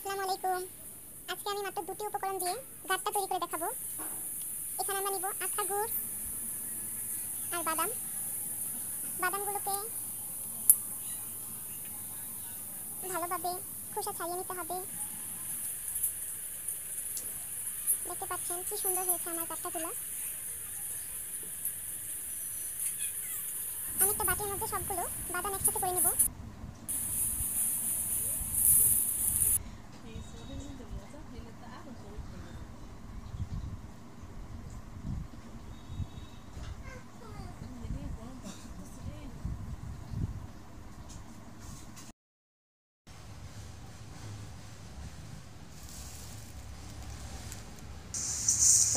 আসসালামু আলাইকুম। আজকে আমি মাত্র দুটি উপকরণ দিয়ে গাঁটটা তৈরি করে দেখাবো। এখানে আমরা নিব আখা গুড় আর বাদাম। বাদামগুলোকে ভালোভাবে খোসা ছাড়িয়ে নিতে হবে। দেখতে পাচ্ছেন কি সুন্দর হয়েছে আমার গাঁটটাগুলো। আমি একটা বাটির মধ্যে সবগুলো বাদাম একসাথে করে নেব।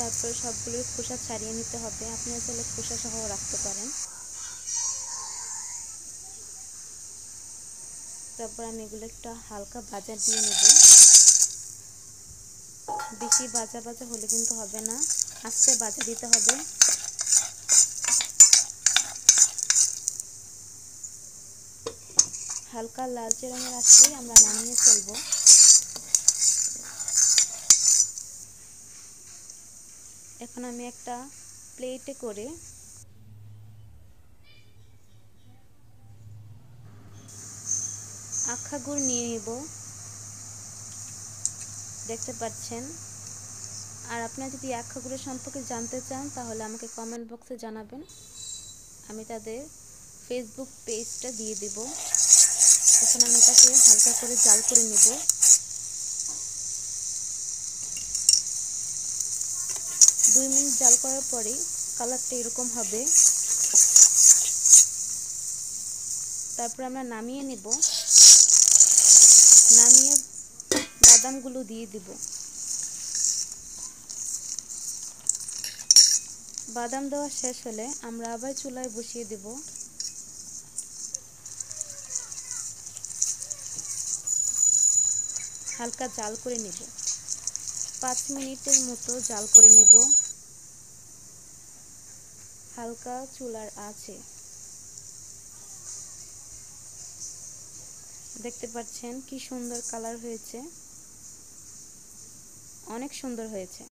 তারপর সবগুলোর খোসা ছাড়িয়ে নিতে হবে। আপনারা চাইলে খোসা সহ রাখতে পারেন। তারপর আমি এগুলো একটা হালকা ভাজা দিয়ে নেব। বেশি ভাজা ভাজা হলে কিন্তু হবে না, আস্তে ভাজা দিতে হবে। হালকা লালচে রঙের আসলেই আমরা নামিয়ে ফেলবো। এখন আমি একটা প্লেটে করে আখা গুড় নিয়ে নেব, দেখতে পাচ্ছেন। আর আপনারা যদি আখা গুড়ের সম্পর্কে জানতে চান তাহলে আমাকে কমেন্ট বক্সে জানাবেন, আমি তাদের ফেসবুক পেজটা দিয়ে দেব। এখন আমি এটাকে হালকা করে জাল করে নেব। 2 মিনিট জাল করার পরে কালারটা এরকম হবে। তারপর আমরা নামিয়ে নেব। নামিয়ে বাদামগুলো দিয়ে দিব। বাদাম দেওয়া শেষ হলে আমরা আবার চুলায় বসিয়ে দেব। হালকা জাল করে নেব। 5 মিনিটের মতো জাল করে নেব হালকা চুলার আঁচে। দেখতে পাচ্ছেন কি সুন্দর কালার হয়েছে, অনেক সুন্দর হয়েছে।